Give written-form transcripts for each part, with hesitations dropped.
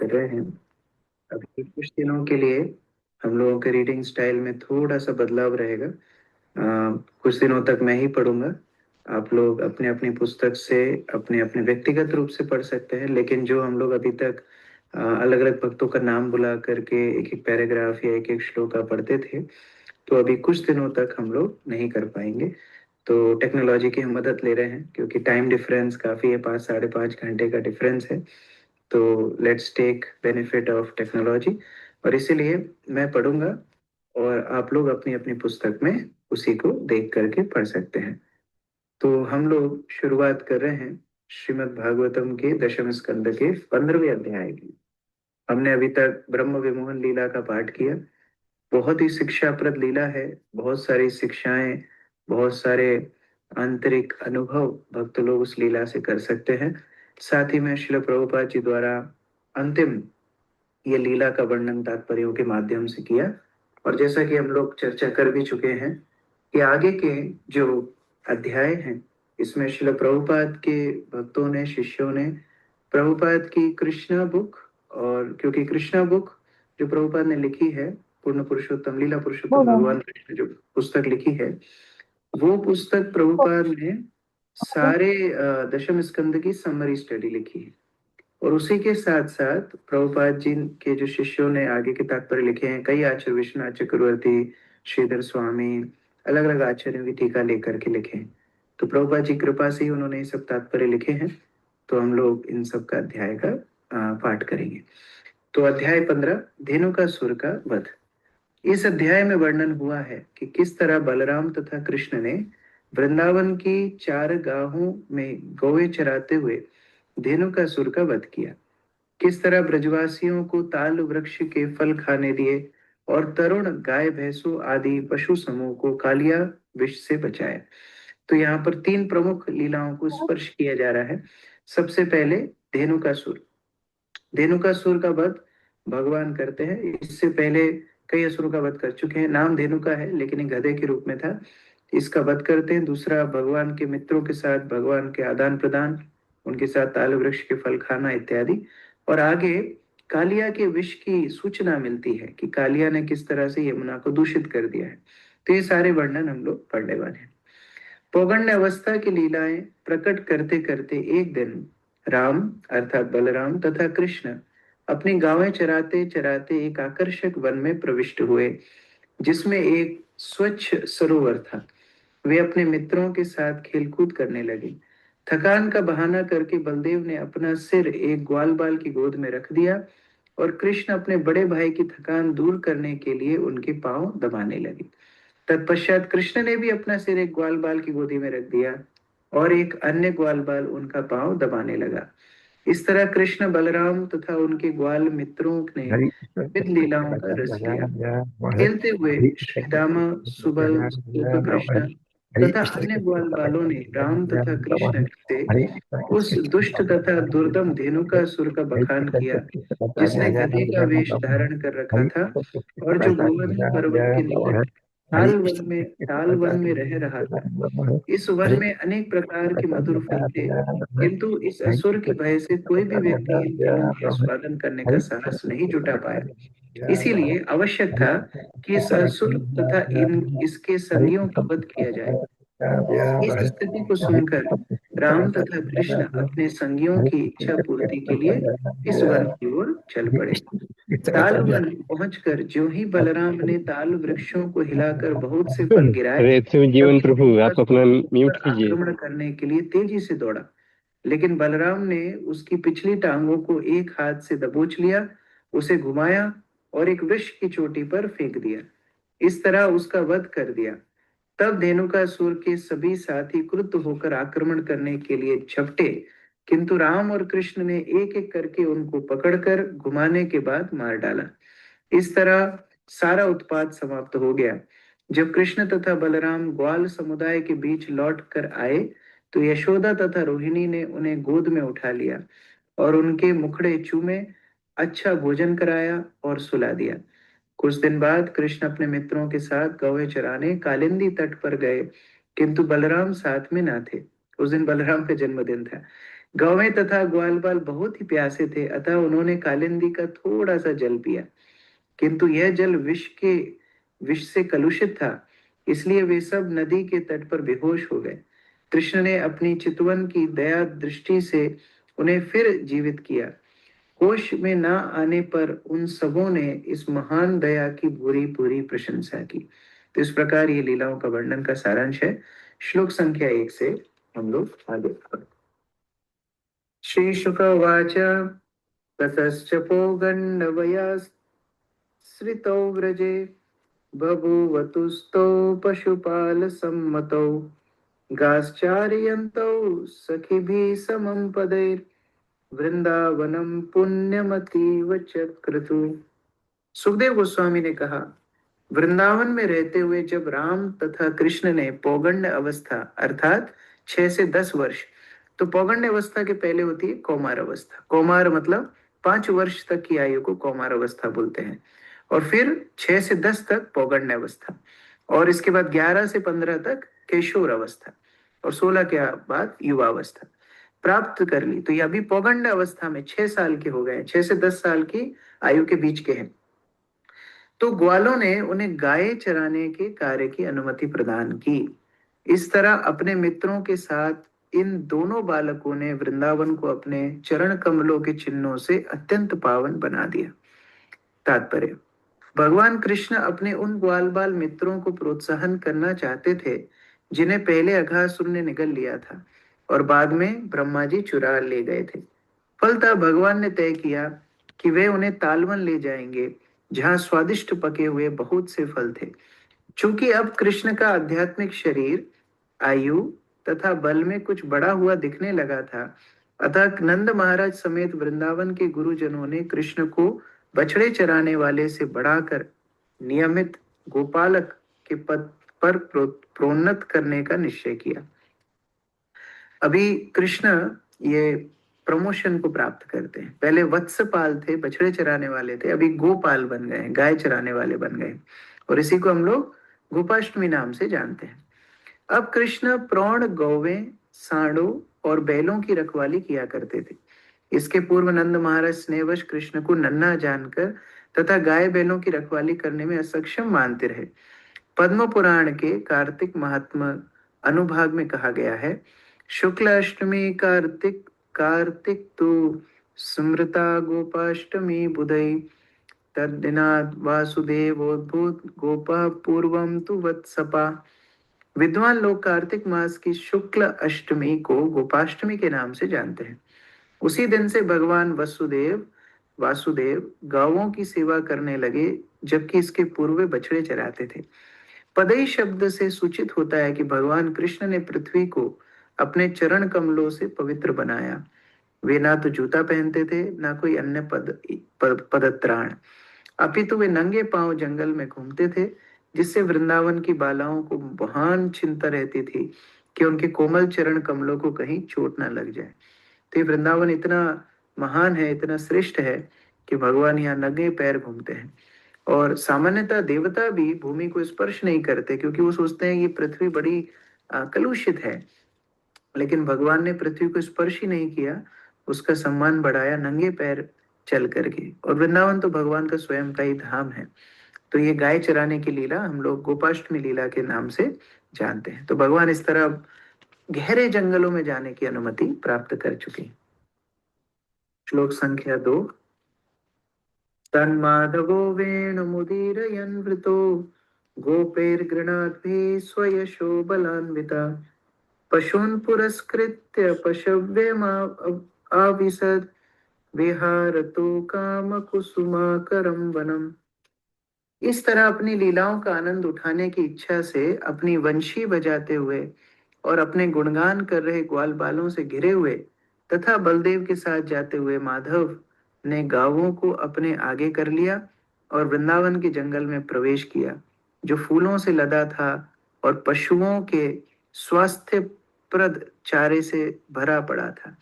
कर रहे हैं। अभी कुछ दिनों के लिए हम लोगों के रीडिंग स्टाइल में थोड़ा सा बदलाव रहेगा। कुछ दिनों तक मैं ही पढ़ूंगा। आप लोग अपने अपनी पुस्तक से अपने अपने व्यक्तिगत रूप से पढ़ सकते हैं, लेकिन जो हम लोग अभी तक अलग अलग भक्तों का नाम बुला करके एक एक पैराग्राफ या एक एक श्लोका पढ़ते थे, तो अभी कुछ दिनों तक हम लोग नहीं कर पाएंगे। तो टेक्नोलॉजी की हम मदद ले रहे हैं, क्योंकि टाइम डिफरेंस काफ़ी है, 5 साढ़े 5 घंटे का डिफरेंस है। तो let's take benefit of technology, और इसीलिए मैं पढ़ूंगा और आप लोग अपनी अपनी पुस्तक में उसी को देख करके पढ़ सकते हैं। तो हम लोग शुरुआत कर रहे हैं श्रीमद् भागवतम के दशम स्कंद के 15वें अध्याय की। हमने अभी तक ब्रह्म विमोहन लीला का पाठ किया। बहुत ही शिक्षाप्रद लीला है, बहुत सारी शिक्षाएं, बहुत सारे आंतरिक अनुभव भक्त लोग उस लीला से कर सकते हैं। साथ ही में श्रील प्रभुपाद जी द्वारा अंतिम ये लीला का वर्णन तात्पर्यों के माध्यम से किया। और जैसा कि हम लोग चर्चा कर भी चुके हैं कि आगे के जो अध्याय हैं, इसमें श्रील प्रभुपाद के भक्तों ने, शिष्यों ने प्रभुपाद की कृष्णा बुक, और क्योंकि कृष्णा बुक जो प्रभुपाद ने लिखी है, पूर्ण पुरुषोत्तम लीला पुरुषोत्तम भगवान कृष्ण जो पुस्तक लिखी है, वो पुस्तक प्रभुपाद ने सारे दशम स्कंद की समरी स्टडी लिखी है। और उसी के साथ साथ प्रभुपाद जी के जो शिष्यों ने आगे के तात्पर्य लिखे हैं, कई आचार्य, विश्वनाथ चक्रवर्ती, श्रीधर स्वामी, अलग अलग आचार्यों की टीका लेकर के लिखे हैं। तो प्रभुपाद जी कृपा से ही उन्होंने ये सब तात्पर्य लिखे हैं। तो हम लोग इन सब का अध्याय का पाठ करेंगे। तो अध्याय 15, धेनुकासुर का वध। इस अध्याय में वर्णन हुआ है कि किस तरह बलराम तथा कृष्ण ने वृंदावन की 4 गाहों में गौएं चराते हुए धेनुकासुर का वध किया। किस तरह ब्रजवासियों को ताल वृक्ष के फल खाने दिए और तरुण गाय भैंसों आदि पशु समूह को कालिया विष से बचाया। तो यहाँ पर 3 प्रमुख लीलाओं को स्पर्श किया जा रहा है। सबसे पहले धेनुकासुर। धेनुकासुर का वध भगवान करते हैं। इससे पहले कई असुरों का वध कर चुके हैं। नाम धेनुका है, लेकिन ये गधे के रूप में था। इसका वध करते हैं। दूसरा, भगवान के मित्रों के साथ भगवान के आदान प्रदान, उनके साथ ताल वृक्ष के फल खाना इत्यादि। और आगे कालिया के विष की सूचना मिलती है कि कालिया ने किस तरह से यमुना को दूषित कर दिया है। तो ये सारे वर्णन हम लोग पढ़ने वाले हैं। पौगंड अवस्था की लीलाएं प्रकट करते करते एक दिन राम अर्थात बलराम तथा कृष्ण अपनी गावें चराते चराते एक आकर्षक वन में प्रविष्ट हुए, जिसमें एक स्वच्छ सरोवर था। वे अपने मित्रों के साथ खेलकूद करने लगे। थकान का बहाना करके बलदेव ने अपना सिर एक ग्वाल बाल की गोद में रख दिया और कृष्ण अपने बड़े भाई की थकान दूर करने के लिए उनके पांव दबाने लगे। तत्पश्चात कृष्ण ने भी अपना सिर एक ग्वाल बाल की गोदी में रख दिया और एक अन्य ग्वाल बाल उनका पांव दबाने लगा। इस तरह कृष्ण, बलराम तथा उनके ग्वाल मित्रों ने विविध लीलाओं का रस लिया। खेलते हुए श्रीदामा, सुबल, गोप कृष्ण तथा अन्य ग्वाल बालों ने राम तथा कृष्ण से उस दुष्ट तथा दुर्दम धेनुकासुर का बखान किया, जिसने गधे का वेश धारण कर रखा था और जो गोवर्धन पर्वत के निकट ताल वन में रह रहा था। इस वन में अनेक प्रकार के मधुर फल थे, किंतु इस असुर के भय से कोई भी व्यक्ति इन फलों के आस्वादन करने का साहस नहीं जुटा पाया। इसीलिए आवश्यक था कि इस असुर तथा इसके संगियों का वध किया जाए। इस स्थिति को सुनकर राम तथा कृष्ण अपने संगियों की इच्छा पूर्ति के लिए इस वन की ओर चल पड़े। ताल वन पहुंचकर ज्यों ही बलराम ने ताल वृक्षों को हिलाकर बहुत से फल गिराए, अरे जीवन प्रभु, आप अपना म्यूट पर कीजिए। आक्रमण करने के लिए तेजी से दौड़ा, लेकिन बलराम ने उसकी पिछली टांगों को एक हाथ से दबोच लिया, उसे घुमाया और एक वृक्ष की चोटी पर फेंक दिया। इस तरह उसका वध कर दिया। तब धेनुकासुर के सभी साथी क्रुद्ध होकर आक्रमण करने के लिए झपटे, किंतु राम और कृष्ण ने एक एक करके उनको पकड़कर घुमाने के बाद मार डाला। इस तरह सारा उत्पात समाप्त हो गया। जब कृष्ण तथा बलराम ग्वाल समुदाय के बीच लौट कर आए, तो यशोदा तथा रोहिणी ने उन्हें गोद में उठा लिया और उनके मुखड़े चूमे, अच्छा भोजन कराया और सुला दिया। कुछ दिन बाद कृष्ण अपने मित्रों के साथ गौवें चराने कालिंदी तट पर गए, किंतु बलराम साथ में ना थे। उस दिन बलराम का जन्मदिन था। गौवें तथा ग्वाल बाल बहुत ही प्यासे थे, अतः उन्होंने कालिंदी का थोड़ा सा जल पिया, किंतु यह जल विष से कलुषित था, इसलिए वे सब नदी के तट पर बेहोश हो गए। कृष्ण ने अपनी चितवन की दया दृष्टि से उन्हें फिर जीवित किया। होश में न आने पर उन सबों ने इस महान दया की पूरी पूरी प्रशंसा की। तो इस प्रकार ये लीलाओं का वर्णन का सारांश है। श्लोक संख्या 1 से हम लोग आगे बढ़ते। श्री शुक उवाच ततश्च पौगण्डवयाश्रितौ व्रजे बभूवतुस्तौ पशुपालसम्मतौ गाश्चार्यन्तौ सखिभिः समं वृंदावनम पुण्यमतीव चक्रतु। सुखदेव गोस्वामी ने कहा, वृंदावन में रहते हुए जब राम तथा कृष्ण ने पौगंड अवस्था अर्थात 6 से 10 वर्ष, तो पौगंड अवस्था के पहले होती है कौमार अवस्था। कौमार मतलब 5 वर्ष तक की आयु को कौमार अवस्था बोलते हैं, और फिर 6 से 10 तक पौगंड अवस्था, और इसके बाद 11 से 15 तक किशोर अवस्था, और 16 के बाद युवावस्था प्राप्त कर ली। तो ये अभी पौगंड अवस्था में 6 साल के हो गए, 6 से 10 साल की आयु के बीच के हैं। तो ग्वालों ने उन्हें गाय चराने के कार्य की अनुमति प्रदान की। इस तरह अपने मित्रों के साथ इन दोनों बालकों ने वृंदावन को अपने चरण कमलों के चिन्हों से अत्यंत पावन बना दिया। तात्पर्य, भगवान कृष्ण अपने उन ग्वाल बाल मित्रों को प्रोत्साहन करना चाहते थे जिन्हें पहले अघासुर ने निगल लिया था और बाद में ब्रह्मा जी चुरा ले गए थे। फलतः भगवान ने तय किया कि वे उन्हें तालवन ले जाएंगे, जहां स्वादिष्ट पके हुए बहुत से फल थे। चूंकि अब कृष्ण का आध्यात्मिक शरीर आयु तथा बल में कुछ बढ़ा हुआ दिखने लगा था, अतः नंद महाराज समेत वृंदावन के गुरुजनों ने कृष्ण को बछड़े चराने वाले से बढ़ाकर नियमित गोपालक के पद पर प्रोन्नत करने का निश्चय किया। अभी कृष्ण ये प्रमोशन को प्राप्त करते हैं। पहले वत्सपाल थे, बछड़े चराने वाले थे, अभी गोपाल बन गए, गाय चराने वाले बन गए, और इसी को हम लोग गोपाष्टमी नाम से जानते हैं। अब कृष्ण प्रौढ़ गौवें, सांडों और बैलों की रखवाली किया करते थे। इसके पूर्व नंद महाराज स्नेहवश कृष्ण को नन्हा जानकर तथा गाय बैलों की रखवाली करने में असक्षम मानते रहे। पद्म पुराण के कार्तिक महात्मा अनुभाग में कहा गया है, शुक्ल अष्टमी कार्तिक कार्तिक तो स्मृता गोपाष्टमी बुधई तद्दिनात् वासुदेवोद्भूत गोपा पूर्वम तु वत्सपा। विद्वान लोग कार्तिक मास की शुक्ल अष्टमी को गोपाष्टमी के नाम से जानते हैं। उसी दिन से भगवान वासुदेव गांवों की सेवा करने लगे, जबकि इसके पूर्व बछड़े चराते थे। पदई शब्द से सूचित होता है कि भगवान कृष्ण ने पृथ्वी को अपने चरण कमलों से पवित्र बनाया। वे ना तो जूता पहनते थे, ना कोई अन्य पदत्राण, अपितु वे नंगे पांव जंगल में घूमते थे, जिससे वृंदावन की बालाओं को महान चिंता रहती थी कि उनके कोमल चरण कमलों को कहीं चोट ना लग जाए। तो ये वृंदावन इतना महान है, इतना श्रेष्ठ है कि भगवान यहाँ नंगे पैर घूमते हैं। और सामान्यतः देवता भी भूमि को स्पर्श नहीं करते, क्योंकि वो सोचते हैं ये पृथ्वी बड़ी कलुषित है। लेकिन भगवान ने पृथ्वी को स्पर्श ही नहीं किया, उसका सम्मान बढ़ाया नंगे पैर चल करके। और वृंदावन तो भगवान का स्वयं का ही धाम है। तो ये गाय चराने की लीला हम लोग गोपाष्टमी लीला के नाम से जानते हैं। तो भगवान इस तरह गहरे जंगलों में जाने की अनुमति प्राप्त कर चुके हैं। श्लोक संख्या 2। तन्माधवो वेणुमुदीरयन् वृतो गोपैर्गृणाद्भिः स्वयशो बलान्विता पशून् पुरस्कृत्य पशव्यमाविशद् विहारतो कामकुसुमाकरं वनम्। इस तरह अपनी लीलाओं का आनंद उठाने की इच्छा से अपनी वंशी बजाते हुए और अपने गुणगान कर रहे ग्वाल बालों से घिरे हुए तथा बलदेव के साथ जाते हुए माधव ने गावों को अपने आगे कर लिया और वृंदावन के जंगल में प्रवेश किया, जो फूलों से लदा था और पशुओं के स्वास्थ्यप्रद चारे से भरा पड़ा था।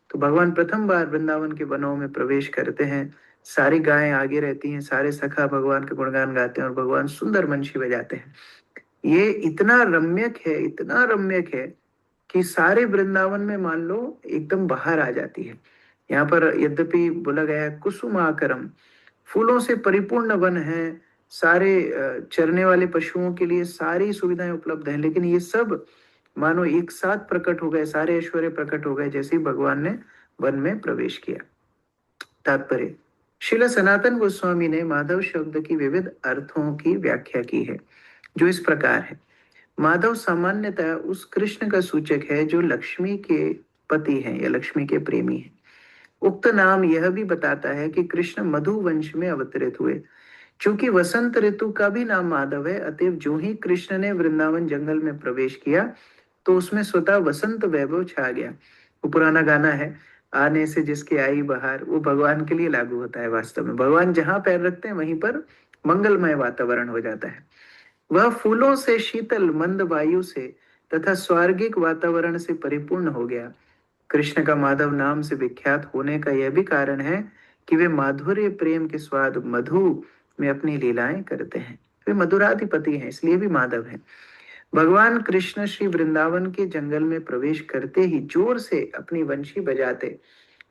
तो भगवान प्रथम बार वृंदावन के वनों में प्रवेश करते हैं। सारी गायें आगे रहती हैं, सारे सखा भगवान के गुणगान गाते हैं और भगवान सुंदर वंशी बजाते हैं। ये इतना रम्यक है, इतना रम्यक है कि सारे वृंदावन में मान लो एकदम बाहर आ जाती है। यहाँ पर यद्यपि बोला गया है कुसुमाकरम, फूलों से परिपूर्ण वन है, सारे चरने वाले पशुओं के लिए सारी सुविधाएं उपलब्ध हैं, लेकिन ये सब मानो एक साथ प्रकट हो गए, सारे ऐश्वर्य प्रकट हो गए जैसे ही भगवान ने वन में प्रवेश किया। तात्पर्य, श्रील सनातन गोस्वामी ने माधव शब्द की विविध अर्थों की व्याख्या की है, जो इस प्रकार है। माधव सामान्यतः उस कृष्ण का सूचक है जो लक्ष्मी के पति हैं या लक्ष्मी के प्रेमी हैं। उक्त नाम यह भी बताता है कि कृष्ण मधु वंश में अवतरित हुए। चूंकि वसंत ऋतु का भी नाम माधव है, अतएव जो ही कृष्ण ने वृंदावन जंगल में प्रवेश किया तो उसमें स्वतः वसंत वैभव छा गया। वो पुराना गाना है, आने से जिसकी आई बहार, वो भगवान के लिए लागू होता है। वास्तव में भगवान जहां पैर रखते हैं वहीं पर मंगलमय वातावरण हो जाता है। वह फूलों से, शीतल मंद वायु से तथा स्वर्गिक वातावरण से परिपूर्ण हो गया। कृष्ण का माधव नाम से विख्यात होने का यह भी कारण है कि वे माधुर्य प्रेम के स्वाद मधु में अपनी लीलाएं करते हैं। वे मधुराधिपति हैं, इसलिए भी माधव हैं। भगवान कृष्ण श्री वृंदावन के जंगल में प्रवेश करते ही जोर से अपनी वंशी बजाते,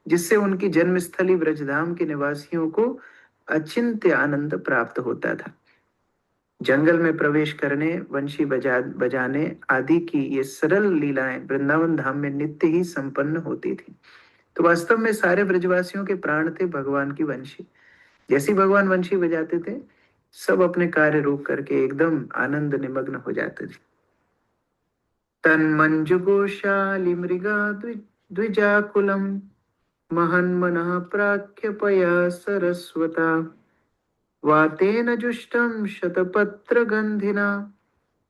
जिससे उनकी जन्मस्थली ब्रजधाम के निवासियों को अचिंत्य आनंद प्राप्त होता था। जंगल में प्रवेश करने, वंशी बजाने आदि की ये सरल लीलाएं वृंदावन धाम में नित्य ही संपन्न होती थी। तो वास्तव में सारे ब्रजवासियों के प्राण थे भगवान की वंशी। जैसे भगवान वंशी बजाते थे, सब अपने कार्य रोक करके एकदम आनंद निमग्न हो जाते थे। तन्मंजुगोशाली मृगा द्विजाकुलम महन्मनः प्राख्यपया सरस्वता वातेन जुष्टं शतपत्रगन्धिना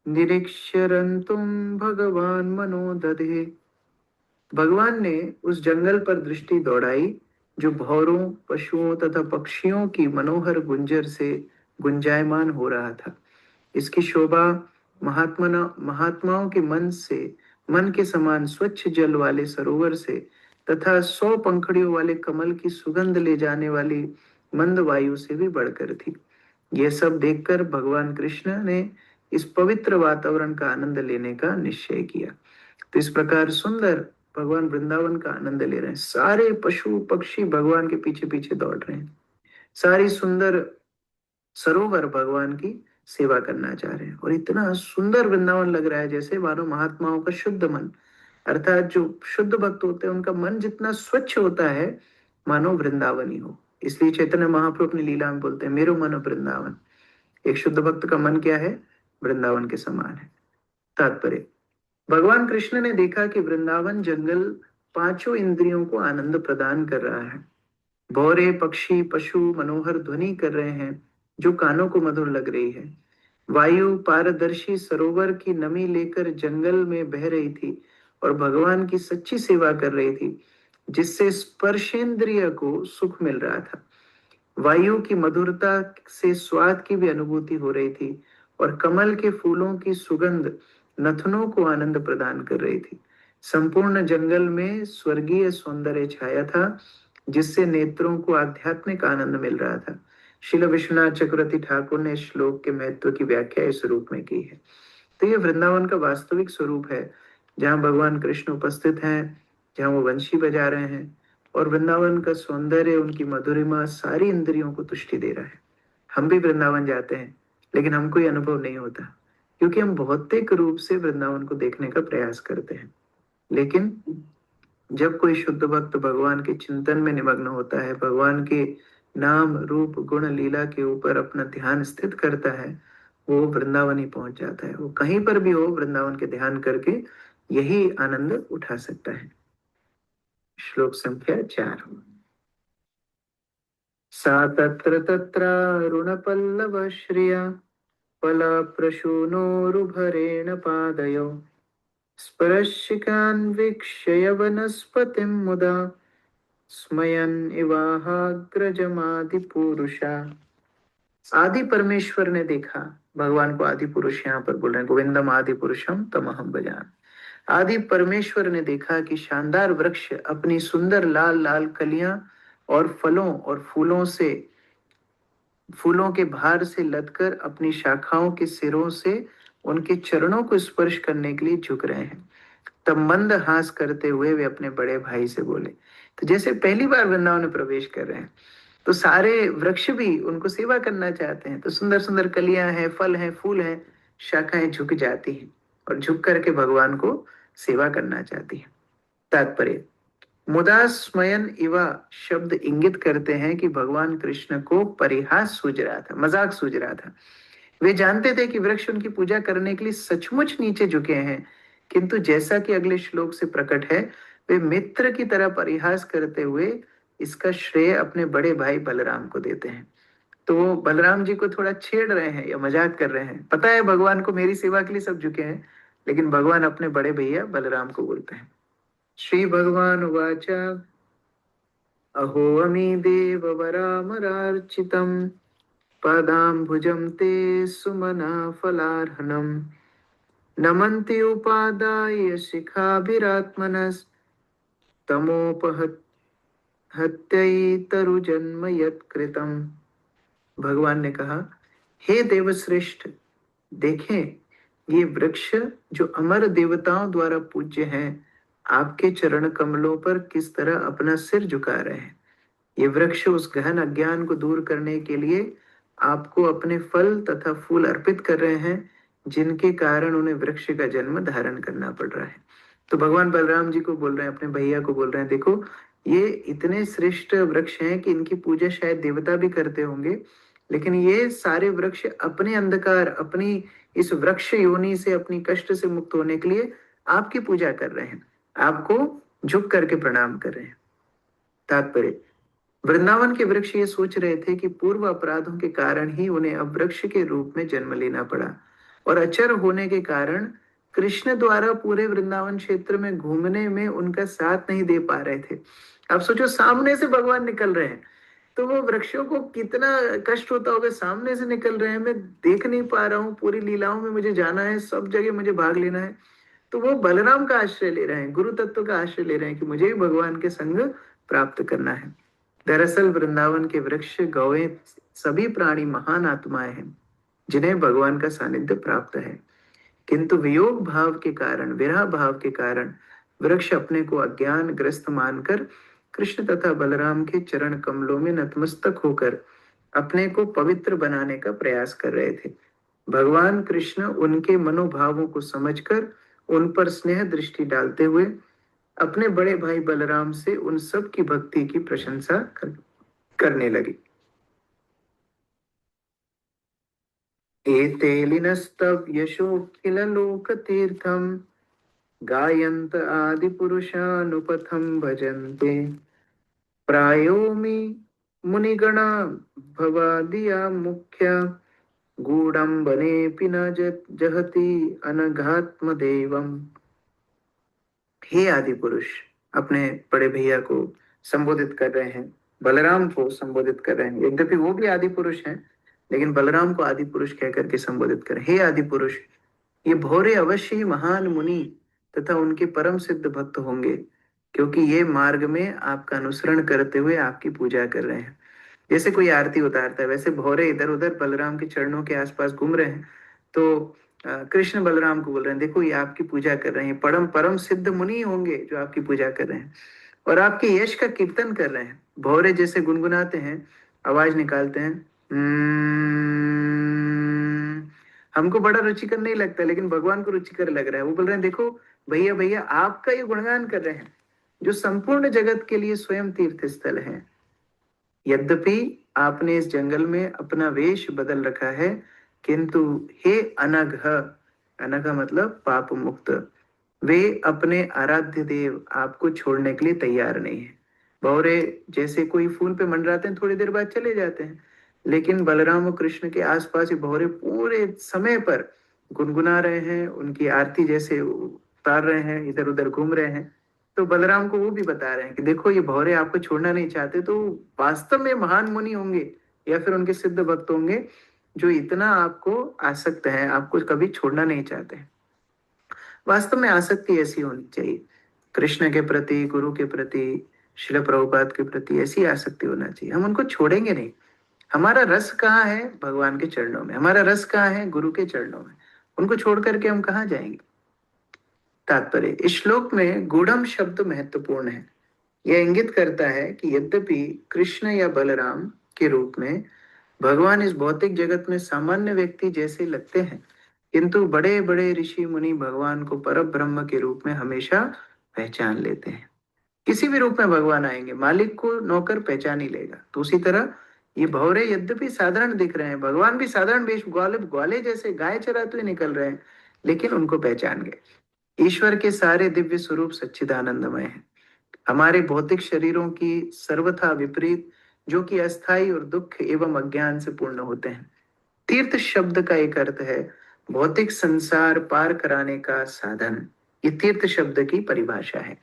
निरीक्षरन्तुम भगवान मनोदधे। भगवान ने उस जंगल पर दृष्टि दौड़ाई जो भौरों, पशुओं तथा पक्षियों की मनोहर गुंजर से गुंजायमान हो रहा था। इसकी शोभा महात्माओं के मन के समान स्वच्छ जल वाले सरोवर से तथा 100 पंखड़ियों वाले कमल की सुगंध ले जाने वाली मंद वायु से भी बढ़कर थी। यह सब देखकर भगवान कृष्ण ने इस पवित्र वातावरण का आनंद लेने का निश्चय किया। तो इस प्रकार सुंदर भगवान वृंदावन का आनंद ले रहे हैं। सारे पशु पक्षी भगवान के पीछे पीछे दौड़ रहे हैं। सारी सुंदर सरोवर भगवान की सेवा करना चाह रहे हैं, और इतना सुंदर वृंदावन लग रहा है जैसे मानो महात्माओं का शुद्ध मन, अर्थात जो शुद्ध भक्त होते हैं उनका मन जितना स्वच्छ होता है, मानो वृंदावन ही हो। इसलिए चैतन्य महाप्रभु अपनी लीला में बोलते हैं, मेरो मन वृंदावन। एक शुद्ध भक्त का मन क्या है? वृंदावन के समान है। तात्पर्य, भगवान कृष्ण ने देखा कि वृंदावन जंगल पांचों इंद्रियों को आनंद प्रदान कर रहा है। भौरे, पक्षी, पशु मनोहर ध्वनि कर रहे हैं जो कानों को मधुर लग रही है। वायु पारदर्शी सरोवर की नमी लेकर जंगल में बह रही थी और भगवान की सच्ची सेवा कर रही थी, जिससे स्पर्शेंद्रिय को सुख मिल रहा था। वायु की मधुरता से स्वाद की भी अनुभूति हो रही थी और कमल के फूलों की सुगंध नथनों को आनंद प्रदान कर रही थी। संपूर्ण जंगल में स्वर्गीय सौंदर्य छाया था, जिससे नेत्रों को आध्यात्मिक आनंद मिल रहा था। श्रील विश्वनाथ चक्रवर्ती ठाकुर ने श्लोक के महत्व की व्याख्या इस रूप में की है। तो ये वृंदावन का वास्तविक स्वरूप है, जहाँ भगवान कृष्ण उपस्थित हैं, जहाँ वो वंशी बजा रहे हैं, और वृंदावन का सौंदर्य, उनकी मधुरिमा सारी इंद्रियों को तुष्टि दे रहा है। हम भी वृंदावन जाते हैं, लेकिन हमको ये अनुभव नहीं होता, क्योंकि हम भौतिक रूप से वृंदावन को देखने का प्रयास करते हैं। लेकिन जब कोई शुद्ध भक्त भगवान के चिंतन में निमग्न होता है, भगवान के नाम रूप गुण लीला के ऊपर अपना ध्यान स्थित करता है, वो वृंदावन ही पहुंच जाता है। वो कहीं पर भी हो, वृंदावन के ध्यान करके यही आनंद उठा सकता है। श्लोक संख्या 4। सा तत्र तत्रारुणपल्लव श्रिया फलप्रसूनोरुभरेण पादयो स्पर्शिकान् वीक्ष्य वनस्पतिं मुदा स्मयन् इवाहाग्रजमादिपुरुषा। आदि परमेश्वर ने देखा, भगवान को आदि पुरुष यहाँ पर बोल रहे हैं, गोविंदम आदि पुरुषम तमहम भजामि। आदि परमेश्वर ने देखा कि शानदार वृक्ष अपनी सुंदर लाल लाल कलियां और फलों और फूलों के भार से लदकर अपनी शाखाओं के सिरों से उनके चरणों को स्पर्श करने के लिए झुक रहे हैं। तब मंद हास करते हुए वे अपने बड़े भाई से बोले। तो जैसे पहली बार वृंदावन में प्रवेश कर रहे हैं, तो सारे वृक्ष भी उनको सेवा करना चाहते हैं। तो सुंदर सुंदर कलियां हैं, फल हैं, फूल हैं, शाखाएं झुक जाती हैं और झुक करके भगवान को सेवा करना चाहती हैं। तात्पर्य, मुदा स्मयन इवा शब्द इंगित करते हैं कि भगवान कृष्ण को परिहास सूझ रहा था, मजाक सूझ रहा था। वे जानते थे कि वृक्ष उनकी पूजा करने के लिए सचमुच नीचे झुके हैं, किंतु जैसा कि अगले श्लोक से प्रकट है, वे मित्र की तरह परिहास करते हुए इसका श्रेय अपने बड़े भाई बलराम को देते हैं। तो वो बलराम जी को थोड़ा छेड़ रहे हैं या मजाक कर रहे हैं। पता है भगवान को मेरी सेवा के लिए सब झुके हैं, लेकिन भगवान अपने बड़े भैया बलराम को बोलते हैं। श्री भगवान उवाच अहो अमी देववरामरार्चितम् पादाम्बुजं ते सुमना फलार्हणम् नमन्ति उपादाय शिखाभिरात्मनस्तमोपहत्यैतरुजन्म यत्कृतम्। भगवान ने कहा, हे देवश्रेष्ठ, देखें ये वृक्ष जो अमर देवताओं द्वारा पूज्य हैं, आपके चरण कमलों पर किस तरह अपना सिर झुका रहे हैं। ये वृक्ष उस गहन अज्ञान को दूर करने के लिए आपको अपने फल तथा फूल अर्पित कर रहे हैं, जिनके कारण उन्हें वृक्ष का जन्म धारण करना पड़ रहा है। तो भगवान बलराम जी को बोल रहे हैं, अपने भैया को बोल रहे हैं, देखो ये इतने श्रेष्ठ वृक्ष हैं कि इनकी पूजा शायद देवता भी करते होंगे, लेकिन ये सारे वृक्ष अपने अंधकार, अपनी इस वृक्ष योनि से, अपनी कष्ट से मुक्त होने के लिए आपकी पूजा कर रहे हैं, आपको झुक करके प्रणाम कर रहे हैं। तात्पर्य, वृंदावन के वृक्ष ये सोच रहे थे कि पूर्व अपराधों के कारण ही उन्हें अब वृक्ष के रूप में जन्म लेना पड़ा, और अचर होने के कारण कृष्ण द्वारा पूरे वृंदावन क्षेत्र में घूमने में उनका साथ नहीं दे पा रहे थे। अब सोचो, सामने से भगवान निकल रहे हैं, तो वो वृक्षों को कितना कष्ट होता होगा, सामने से निकल रहे हैं, मैं देख नहीं पा रहा हूँ, पूरी लीलाओं में मुझे जाना है, सब जगह मुझे भाग लेना है। तो वो बलराम का आश्रय ले रहे हैं, गुरु तत्व का आश्रय ले रहे हैं कि मुझे भी भगवान के संग प्राप्त करना है। दरअसल वृंदावन के वृक्ष, गौएं, सभी प्राणी महान आत्माएं हैं जिन्हें भगवान का सानिध्य प्राप्त है, किंतु वियोग भाव के कारण, विरह भाव के कारण वृक्ष अपने को अज्ञान ग्रस्त मानकर कृष्ण तथा बलराम के चरण कमलों में नतमस्तक होकर अपने को पवित्र बनाने का प्रयास कर रहे थे। भगवान कृष्ण उनके मनोभावों को समझकर उन पर स्नेह दृष्टि डालते हुए अपने बड़े भाई बलराम से उन सब की भक्ति की प्रशंसा करने लगे। एते लीनस्तव यशोखिल लोक तीर्थम गायन्त आदि पुरुषानुपथम भजन्ते प्रायोमि मुनिगणा भवादिया मुख्या गूढ़ं वनेऽपि न जहति अनघात्म देवम। हे आदि पुरुष, अपने बड़े भैया को संबोधित कर रहे हैं, बलराम को संबोधित कर रहे हैं। यद्यपि वो भी आदि पुरुष हैं, लेकिन बलराम को आदि पुरुष कहकर के संबोधित करें। हे आदि पुरुष, ये भौरे अवश्य ही महान मुनि तथा उनके परम सिद्ध भक्त होंगे, क्योंकि ये मार्ग में आपका अनुसरण करते हुए आपकी पूजा कर रहे हैं। जैसे कोई आरती उतारता है, वैसे भौरे इधर उधर बलराम के चरणों के आसपास घूम रहे हैं। तो कृष्ण बलराम को बोल रहे हैं, देखो ये आपकी पूजा कर रहे हैं, परम परम सिद्ध मुनि होंगे जो आपकी पूजा कर रहे हैं और आपके यश का कीर्तन कर रहे हैं। भौरे जैसे गुनगुनाते हैं, आवाज निकालते हैं, हमको बड़ा रुचिकर नहीं लगता, लेकिन भगवान को रुचिकर लग रहा है। वो बोल रहे हैं, देखो भैया भैया आपका ये गुणगान कर रहे हैं जो संपूर्ण जगत के लिए स्वयं तीर्थ स्थल है। यद्यपि आपने इस जंगल में अपना वेश बदल रखा है, किंतु हे अनघ, अनघ मतलब पाप मुक्त, वे अपने आराध्य देव आपको छोड़ने के लिए तैयार नहीं है। भौरे जैसे कोई फूल पे मंडराते हैं, थोड़ी देर बाद चले जाते हैं, लेकिन बलराम और कृष्ण के आसपास ये भौरे पूरे समय पर गुनगुना रहे हैं, उनकी आरती जैसे उतार रहे हैं, इधर उधर घूम रहे हैं। तो बलराम को वो भी बता रहे हैं कि देखो ये भौरे आपको छोड़ना नहीं चाहते, तो वास्तव में महान मुनि होंगे या फिर उनके सिद्ध भक्त होंगे जो इतना आपको आसक्त है, आपको कभी छोड़ना नहीं चाहते। वास्तव में आसक्ति ऐसी होनी चाहिए, कृष्ण के प्रति, गुरु के प्रति, श्रील प्रभुपाद के प्रति ऐसी आसक्ति होना चाहिए। हम उनको छोड़ेंगे नहीं। हमारा रस कहाँ है? भगवान के चरणों में। हमारा रस कहाँ है? गुरु के चरणों में। उनको छोड़ करके हम कहाँ जाएंगे? तात्पर्य, इस श्लोक में गूढ़म शब्द महत्वपूर्ण है। यह इंगित करता है कि यद्यपि कृष्ण या बलराम के रूप में भगवान इस भौतिक जगत में सामान्य व्यक्ति जैसे लगते हैं, किंतु बड़े बड़े ऋषि मुनि भगवान को पर ब्रह्म के रूप में हमेशा पहचान लेते हैं। किसी भी रूप में भगवान आएंगे, मालिक को नौकर पहचान ही लेगा। तो उसी तरह ये भौरे यद्यपि साधारण दिख रहे हैं, भगवान भी साधारण वेश, ग्वाले ग्वाले जैसे गाय चराते हुए निकल रहे हैं, लेकिन उनको पहचान गए। ईश्वर के सारे दिव्य स्वरूप सच्चिदानंदमय है। हमारे भौतिक शरीरों की सर्वथा विपरीत, जो कि अस्थाई और दुख एवं अज्ञान से पूर्ण होते हैं। तीर्थ शब्द का एक अर्थ है भौतिक संसार पार कराने का साधन। ये तीर्थ शब्द की परिभाषा है।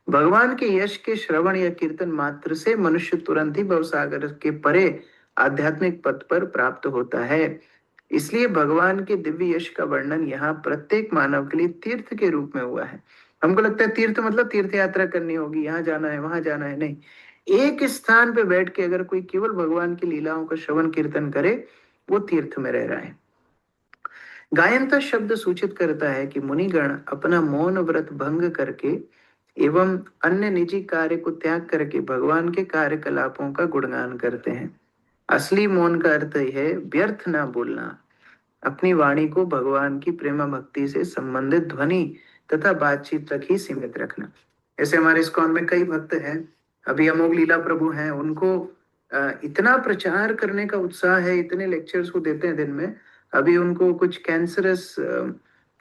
भगवान के यश के श्रवण या कीर्तन मात्र से मनुष्य तुरंत ही भवसागर के परे आध्यात्मिक पथ पर प्राप्त होता है। इसलिए भगवान के दिव्य यश का वर्णन यहाँ प्रत्येक मानव के लिए तीर्थ के रूप में हुआ है। हमको लगता है तीर्थ मतलब तीर्थ यात्रा करनी होगी, यहाँ जाना है वहां जाना है, नहीं। एक स्थान पे बैठ के अगर कोई केवल भगवान की लीलाओं का श्रवण कीर्तन करे, वो तीर्थ में रह रहा है। गायनता शब्द सूचित करता है कि मुनिगण अपना मौन व्रत भंग करके एवं अन्य निजी कार्य को त्याग करके भगवान के कार्यकलापों का गुणगान करते हैं। असली मौन का अर्थ है व्यर्थ ना बोलना, अपनी वाणी को भगवान की प्रेम भक्ति से संबंधित ध्वनि तथा बातचीत तक ही सीमित रखना। ऐसे हमारे इस्कॉन में कई भक्त हैं, अभी अमोघ लीला प्रभु हैं, उनको इतना प्रचार करने का उत्साह है, इतने लेक्चर्स वो देते हैं दिन में। अभी उनको कुछ कैंसरस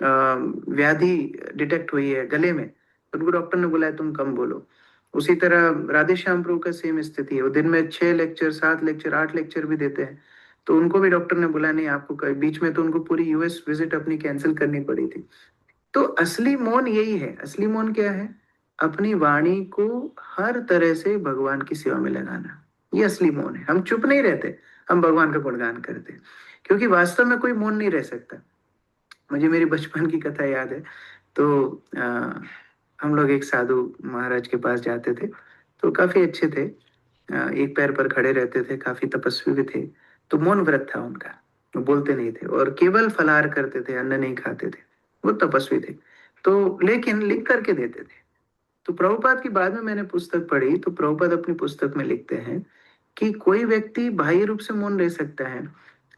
व्याधि डिटेक्ट हुई है गले में, उनको डॉक्टर ने बोला है तुम कम बोलो। उसी तरह राधे श्याम प्रभु का सेम स्थिति है, वो दिन में 6 लेक्चर 7 लेक्चर 8 लेक्चर भी देते हैं। तो उनको भी डॉक्टर ने बोला नहीं आपको, बीच में तो उनको पूरी यूएस विजिट अपनी कैंसिल करनी पड़ी थी। तो असली मौन यही है। असली मौन क्या है? अपनी वाणी को हर तरह से भगवान की सेवा में लगाना, ये असली मौन है। हम चुप नहीं रहते, हम भगवान का गुणगान करते हैं, क्योंकि वास्तव में कोई मौन नहीं रह सकता। मुझे मेरी बचपन की कथा याद है। तो हम लोग एक साधु महाराज के पास जाते थे, तो काफी अच्छे थे, एक पैर पर खड़े रहते थे, काफी तपस्वी भी थे। तो मौन व्रत था उनका, वो बोलते नहीं थे और केवल फलाहार करते थे, अन्न नहीं खाते थे। वो तपस्वी थे, तो लेकिन लिख करके देते थे। तो प्रभुपाद की बाद में मैंने पुस्तक पढ़ी, तो प्रभुपाद अपनी पुस्तक में लिखते हैं कि कोई व्यक्ति बाह्य रूप से मौन रह सकता है,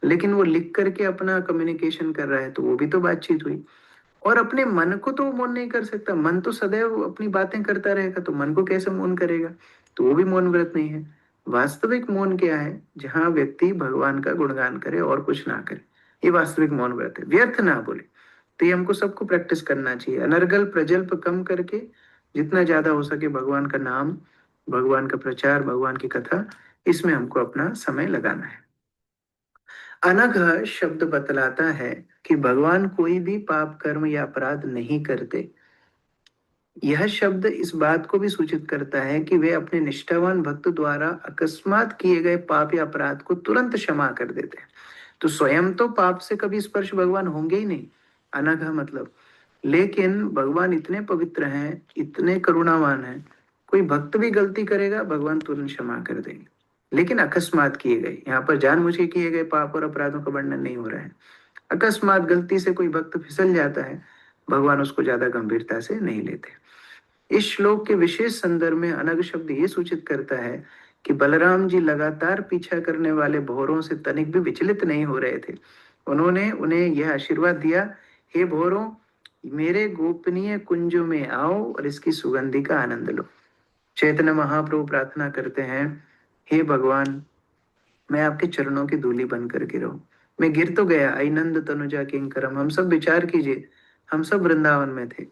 लेकिन वो लिख करके अपना कम्युनिकेशन कर रहा है, तो वो भी तो बातचीत हुई। और अपने मन को तो मौन नहीं कर सकता, मन तो सदैव अपनी बातें करता रहेगा, तो मन को कैसे मौन करेगा? तो वो भी मौन व्रत नहीं है। वास्तविक मौन क्या है? जहां व्यक्ति भगवान का गुणगान करे और कुछ ना करे, ये वास्तविक मौन व्रत है, व्यर्थ ना बोले। तो ये हमको सबको प्रैक्टिस करना चाहिए। अनर्गल प्रजल्प कम करके जितना ज्यादा हो सके भगवान का नाम, भगवान का प्रचार, भगवान की कथा, इसमें हमको अपना समय लगाना है। अनघ शब्द बतलाता है कि भगवान कोई भी पाप कर्म या अपराध नहीं करते। यह शब्द इस बात को भी सूचित करता है कि वे अपने निष्ठावान भक्त द्वारा अकस्मात किए गए पाप या अपराध को तुरंत क्षमा कर देते हैं। तो स्वयं तो पाप से कभी स्पर्श भगवान होंगे ही नहीं, अनघ मतलब। लेकिन भगवान इतने पवित्र हैं, इतने करुणावान हैं, कोई भक्त भी गलती करेगा भगवान तुरंत क्षमा कर देंगे। लेकिन अकस्मात किए गए, यहाँ पर जानबूझ के किए गए पाप और अपराधों का वर्णन नहीं हो रहा है। अकस्मात गलती से कोई भक्त फिसल जाता है, भगवान उसको ज्यादा गंभीरता से नहीं लेते। इस श्लोक के विशेष संदर्भ में अनग शब्द ये सूचित करता है कि बलराम जी लगातार पीछा करने वाले भौरों से तनिक भी विचलित नहीं हो रहे थे। उन्होंने उन्हें यह आशीर्वाद दिया, हे भौरों, मेरे गोपनीय कुंज में आओ और इसकी सुगंधि का आनंद लो। चैतन्य महाप्रभु प्रार्थना करते हैं, हे भगवान, मैं आपके चरणों की धूलि बन कर गिरा हूं। मैं गिर तो गया, आई नंद तनुजा किंकरम। हम सब विचार कीजिए, हम सब वृंदावन में थे,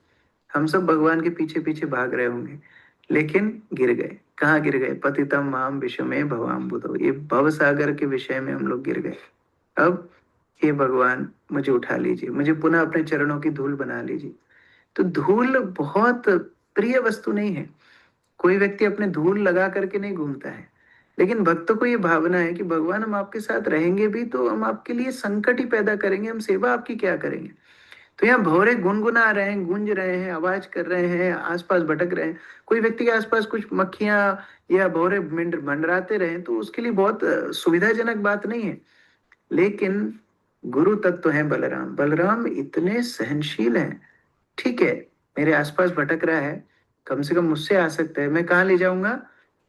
हम सब भगवान के पीछे पीछे भाग रहे होंगे, लेकिन गिर गए। कहाँ गिर गए? पतितम माम विषमे भवाम बुधो, ये भव सागर के विषय में हम लोग गिर गए। अब हे भगवान, मुझे उठा लीजिए, मुझे पुनः अपने चरणों की धूल बना लीजिए। तो धूल बहुत प्रिय वस्तु नहीं है। कोई व्यक्ति अपने धूल लगा करके नहीं घूमता है, लेकिन भक्तों को ये भावना है कि भगवान हम आपके साथ रहेंगे भी तो हम आपके लिए संकट ही पैदा करेंगे, हम सेवा आपकी क्या करेंगे। तो यहाँ भौरे गुनगुना रहे हैं, गूंज रहे हैं, आवाज कर रहे हैं, आसपास भटक रहे हैं। कोई व्यक्ति के आसपास कुछ मक्खियां या भौरे मंडराते रहे तो उसके लिए बहुत सुविधाजनक बात नहीं है। लेकिन गुरु तत्व है बलराम, बलराम इतने सहनशील हैं, ठीक है, मेरे आसपास भटक रहा है, कम से कम मुझसे आ सकता है, मैं कहाँ ले जाऊंगा?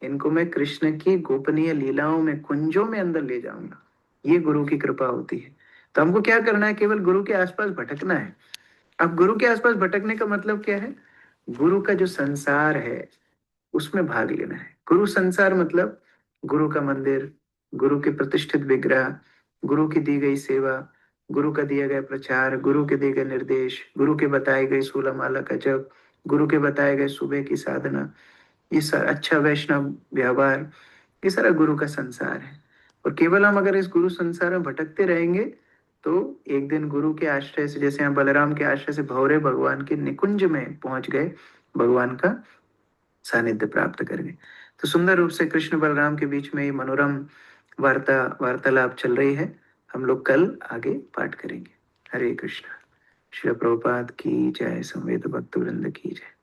इनको मैं कृष्ण की गोपनीय लीलाओं में, कुंजों में अंदर ले जाऊंगा। ये गुरु की कृपा होती है। तो हमको क्या करना है? केवल गुरु के आसपास भटकना है। अब गुरु के आसपास भटकने का मतलब क्या है? गुरु का जो संसार है उसमें भाग लेना है। गुरु संसार मतलब गुरु का मंदिर, गुरु के प्रतिष्ठित विग्रह, गुरु की दी गई सेवा, गुरु का दिया गया प्रचार, गुरु के दिए गए निर्देश, गुरु के बताए गए 16 माला का जप, गुरु के बताए गए सुबह की साधना, ये सारा अच्छा वैष्णव व्यवहार, ये सारा गुरु का संसार है। और केवल हम अगर इस गुरु संसार में भटकते रहेंगे तो एक दिन गुरु के आश्रय से, जैसे हम बलराम के आश्रय से भौरे भगवान के निकुंज में पहुंच गए, भगवान का सानिध्य प्राप्त कर गए। तो सुंदर रूप से कृष्ण बलराम के बीच में ये मनोरम वार्तालाप चल रही है। हम लोग कल आगे पाठ करेंगे। हरे कृष्ण। श्री प्रभुपाद की जय, संवेद भक्त वृंद की जय।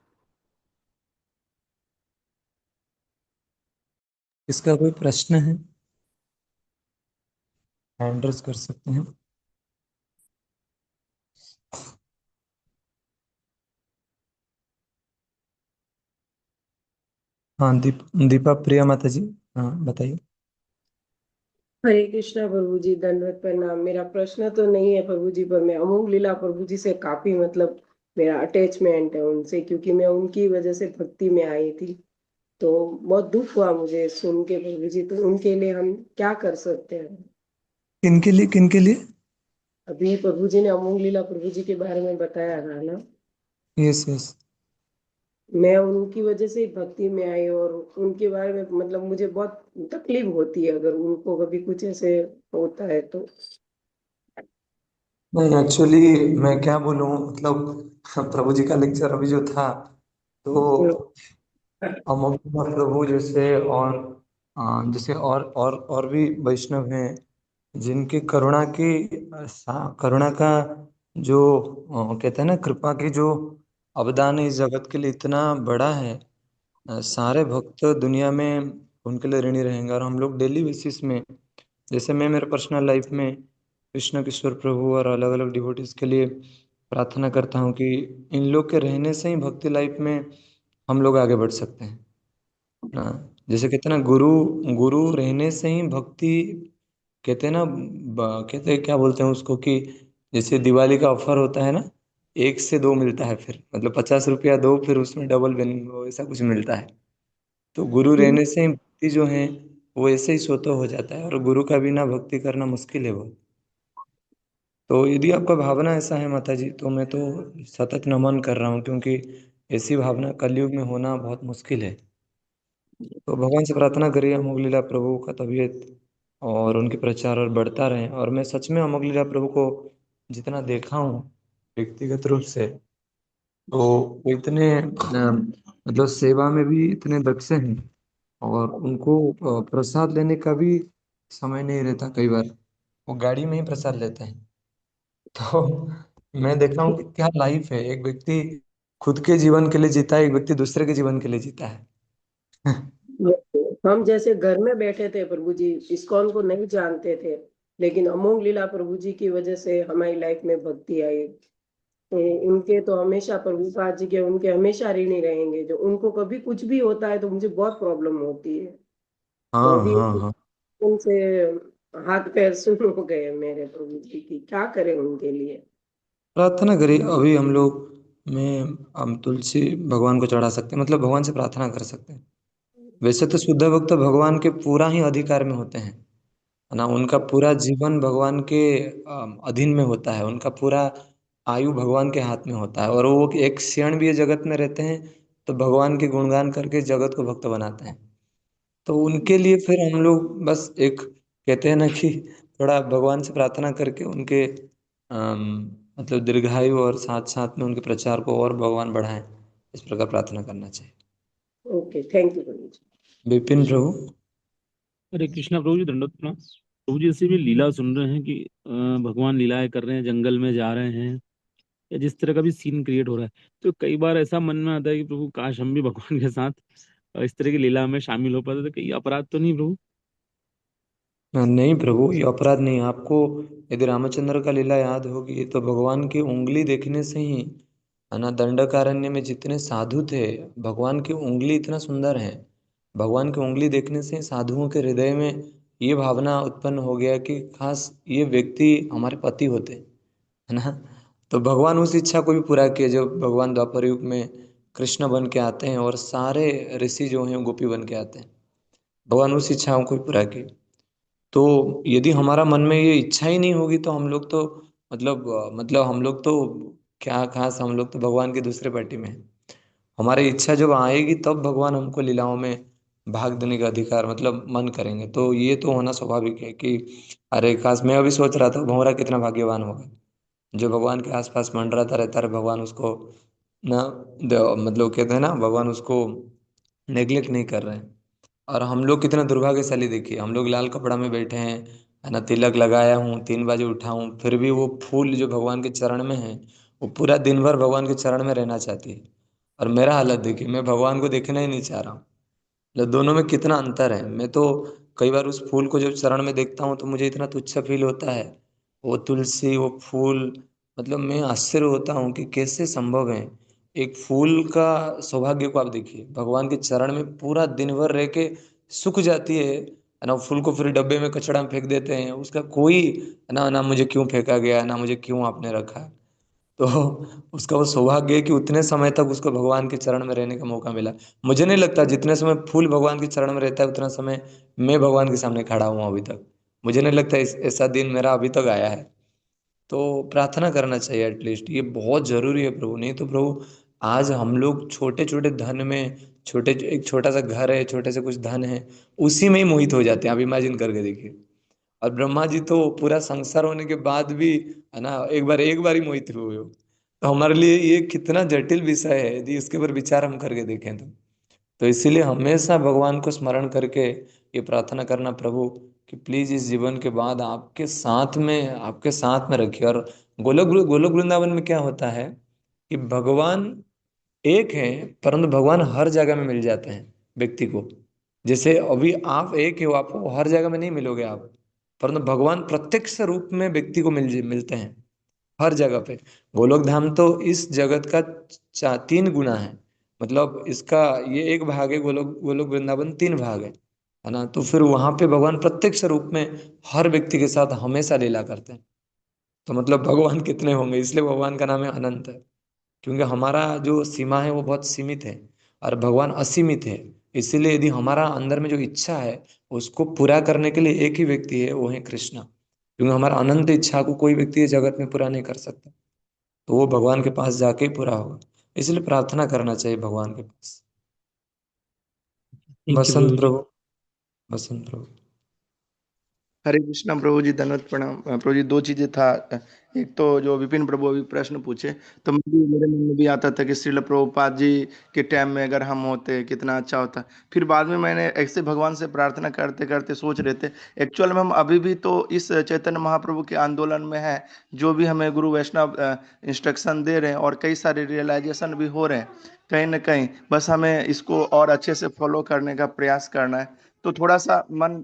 इसका कोई प्रश्न है? हैंड रेज कर सकते हैं। हाँ, दीपा प्रिया माता जी, हाँ बताइए। हरे कृष्णा प्रभु जी, दंडवत प्रणाम। मेरा प्रश्न तो नहीं है प्रभु जी, पर मैं अमोघ लीला प्रभु जी से काफी मतलब मेरा अटैचमेंट है उनसे, क्योंकि मैं उनकी वजह से भक्ति में आई थी। तो बहुत दुख हुआ मुझे सुन के प्रभु जी। तो उनके लिए हम क्या कर सकते हैं? किनके लिए, किनके लिए? अभी प्रभु जी ने अमोघ लीला प्रभु जी के बारे में बताया था ना। Yes yes. मैं उनकी वजह से ही भक्ति में आई, और उनके बारे में मतलब मुझे बहुत तकलीफ होती है अगर उनको कभी कुछ ऐसे होता है तो। नहीं, एक्चुअली मैं क्या बोलूँ, मतलब प्रभु जी का लेक्चर अभी जो था, तो अमोघ प्रभु जैसे और जैसे और भी वैष्णव हैं जिनकी करुणा की करुणा का जो कहते हैं ना, कृपा की जो अवदान इस जगत के लिए इतना बड़ा है। सारे भक्त दुनिया में उनके लिए ऋणी रहेंगे। और हम लोग डेली बेसिस में, जैसे मैं मेरे पर्सनल लाइफ में कृष्ण किशोर प्रभु और अलग अलग डिवोटीज के लिए प्रार्थना करता हूँ कि इन लोग के रहने से ही भक्ति लाइफ में हम लोग आगे बढ़ सकते हैं ना। जैसे कहते हैं ना, गुरु गुरु रहने से ही भक्ति, कहते हैं ना, कहते हैं क्या बोलते हैं उसको, कि जैसे दिवाली का ऑफर होता है ना, 1 से 2 मिलता है, फिर मतलब 50 रुपया दो, फिर उसमें डबल बेनिफिट ऐसा कुछ मिलता है। तो गुरु रहने से ही भक्ति जो है वो ऐसे ही स्वतः हो जाता है, और गुरु का बिना भक्ति करना मुश्किल है बहुत। तो यदि आपका भावना ऐसा है माता जी, तो मैं तो सतत नमन कर रहा हूँ, क्योंकि ऐसी भावना कलयुग में होना बहुत मुश्किल है। तो भगवान से प्रार्थना करिए अमोघ लीला प्रभु का तबीयत और उनके प्रचार और बढ़ता रहे। और मैं सच में अमोघ लीला प्रभु को जितना देखा हूँ व्यक्तिगत रूप से, तो वो इतने मतलब सेवा में भी इतने दक्ष हैं, और उनको प्रसाद लेने का भी समय नहीं रहता। कई बार वो गाड़ी में ही प्रसाद लेते हैं। तो मैं देखा हूँ कि क्या लाइफ है। एक व्यक्ति खुद के जीवन के लिए जीता है, एक व्यक्ति दूसरे के जीवन के लिए जीता है। हम जैसे घर में बैठे थे प्रभु जी, इस्कॉन को नहीं जानते थे, लेकिन अमोघ लीला प्रभु जी की वजह से हमारी लाइफ में भक्ति आई। तो उनके तो हमेशा, प्रभुपाद जी के उनके हमेशा ऋणी रहेंगे। जो उनको कभी कुछ भी होता है तो मुझे बहुत प्रॉब्लम होती है। तो हाँ अभी हाँ हाँ। उनसे हाथ पैर सुन हो गए मेरे प्रभु जी की, क्या करें उनके लिए? प्रार्थना करिए। अभी हम लोग में हम तुलसी भगवान को चढ़ा सकते हैं, मतलब भगवान से प्रार्थना कर सकते हैं। वैसे तो शुद्ध भक्त भगवान के पूरा ही अधिकार में होते हैं, है ना। उनका पूरा जीवन भगवान के अधीन में होता है। उनका पूरा आयु भगवान के हाथ में होता है, और वो एक क्षण भी ये जगत में रहते हैं तो भगवान के गुणगान करके जगत को भक्त बनाते हैं। तो उनके लिए फिर हम लोग बस एक, कहते हैं ना कि थोड़ा भगवान से प्रार्थना करके उनके मतलब दीर्घायु और साथ साथ में उनके प्रचार को और भगवान बढ़ाएं, इस प्रकार प्रार्थना करना चाहिए। ओके, थैंक यू प्रभु जी। विपिन प्रभु। हरे कृष्णा प्रभु जी, दंडवत प्रणाम प्रभु जी। जैसे भी लीला सुन रहे हैं कि भगवान लीलाएं कर रहे हैं, जंगल में जा रहे हैं, या जिस तरह का भी सीन क्रिएट हो रहा है, तो कई बार ऐसा मन में आता है कि प्रभु काश हम भी भगवान के साथ इस तरह की लीला में शामिल हो पाते, तो कहीं अपराध तो नहीं प्रभु? नहीं प्रभु, ये अपराध नहीं है। आपको यदि रामचंद्र का लीला याद होगी तो भगवान की उंगली देखने से ही है ना। दंडकारण्य में जितने साधु थे, भगवान की उंगली इतना सुंदर है, भगवान की उंगली देखने से साधुओं के हृदय में ये भावना उत्पन्न हो गया कि खास ये व्यक्ति हमारे पति होते, है ना। तो भगवान उस इच्छा को भी पूरा किया जब भगवान द्वापर युग में कृष्ण बन के आते हैं और सारे ऋषि जो हैं वो गोपी बन के आते हैं। भगवान उस इच्छाओं को भी पूरा किया। तो यदि हमारा मन में ये इच्छा ही नहीं होगी तो हम लोग तो मतलब हम लोग तो क्या खास, हम लोग तो भगवान की दूसरे पार्टी में हैं। हमारी इच्छा जब आएगी तब भगवान हमको लीलाओं में भाग देने का अधिकार मतलब मन करेंगे। तो ये तो होना स्वाभाविक है कि अरे खास मैं अभी सोच रहा था भंवरा कितना भाग्यवान होगा जो भगवान के आसपास मंडराता रहता है, भगवान उसको ना मतलब कहते हैं ना, भगवान उसको नेग्लेक्ट नहीं कर रहे हैं। और हम लोग कितना दुर्भाग्यशाली, देखिए हम लोग लाल कपड़ा में बैठे हैं, है ना, तिलक लगाया हूँ, 3 बजे उठा हूँ, फिर भी वो फूल जो भगवान के चरण में है वो पूरा दिन भर भगवान के चरण में रहना चाहती है। और मेरा हालत देखिए, मैं भगवान को देखना ही नहीं चाह रहा हूँ। मतलब दोनों में कितना अंतर है। मैं तो कई बार उस फूल को जब चरण में देखता हूँ तो मुझे इतना तुच्छ फील होता है। वो तुलसी, वो फूल, मतलब मैं आश्चर्य होता हूँ कि कैसे संभव है। एक फूल का सौभाग्य को आप देखिए, भगवान के चरण में पूरा दिन भर रह के सूख जाती है ना। फूल को फिर डब्बे में कचड़ा में फेंक देते हैं, उसका कोई ना ना मुझे क्यों फेंका गया, ना मुझे क्यों आपने रखा। तो उसका वो सौभाग्य है कि उतने समय तक उसको भगवान के चरण में रहने का मौका मिला। मुझे नहीं लगता जितने समय फूल भगवान के चरण में रहता है उतना समय मैं भगवान के सामने खड़ा हुआ अभी तक। मुझे नहीं लगता ऐसा दिन मेरा अभी तक आया है। तो प्रार्थना करना चाहिए एटलीस्ट, ये बहुत जरूरी है प्रभु। नहीं तो प्रभु आज हम लोग छोटे छोटे धन में, छोटे एक छोटा सा घर है, छोटे से कुछ धन है, उसी में ही मोहित हो जाते हैं। आप इमेजिन करके देखिए। और ब्रह्मा जी तो पूरा संसार होने के बाद भी, है ना, एक बार ही मोहित हुए हो। तो हमारे लिए ये कितना जटिल विषय है यदि इसके ऊपर विचार हम करके देखें तो इसीलिए हमेशा भगवान को स्मरण करके ये प्रार्थना करना प्रभु कि प्लीज इस जीवन के बाद आपके साथ में रखिए। और गोलोक वृंदावन में क्या होता है कि भगवान एक है, परंतु भगवान हर जगह में मिल जाते हैं व्यक्ति को। जैसे अभी आप एक हो, आपको हर जगह में नहीं मिलोगे आप, परंतु भगवान प्रत्यक्ष रूप में व्यक्ति को मिलते हैं हर जगह पे। गोलोक धाम तो इस जगत का 3 गुना है। मतलब इसका ये एक भाग है, गोलोक गोलोक वृंदावन 3 भाग है ना। तो फिर वहां पे भगवान प्रत्यक्ष रूप में हर व्यक्ति के साथ हमेशा लीला करते हैं। तो मतलब भगवान कितने होंगे, इसलिए भगवान का नाम है अनंत है। क्योंकि हमारा जो सीमा है वो बहुत सीमित है और भगवान असीमित है। इसीलिए यदि हमारा अंदर में जो इच्छा है उसको पूरा करने के लिए एक ही व्यक्ति है, वो है कृष्ण। क्योंकि हमारा अनंत इच्छा को कोई व्यक्ति इस जगत में पूरा नहीं कर सकता, तो वो भगवान के पास जाके ही पूरा होगा। इसलिए प्रार्थना करना चाहिए भगवान के पास। थैंक यू बसंत प्रभु जी। प्रभु। बसंत प्रभु। हरे कृष्णा प्रभु जी, धन्यवाद प्रणाम। प्रभु जी, दो चीजें था। एक तो जो विपिन प्रभु अभी प्रश्न पूछे, तो मेरे मन में भी आता था कि श्रील प्रभुपाद जी के टाइम में अगर हम होते कितना अच्छा होता। फिर बाद में मैंने ऐसे भगवान से प्रार्थना करते करते सोच रहे थे, एक्चुअल में हम अभी भी तो इस चैतन्य महाप्रभु के आंदोलन में है, जो भी हमें गुरु वैष्णव इंस्ट्रक्शन दे रहे हैं और कई सारे रियलाइजेशन भी हो रहे हैं कहीं ना कहीं। बस हमें इसको और अच्छे से फॉलो करने का प्रयास करना है। तो थोड़ा सा मन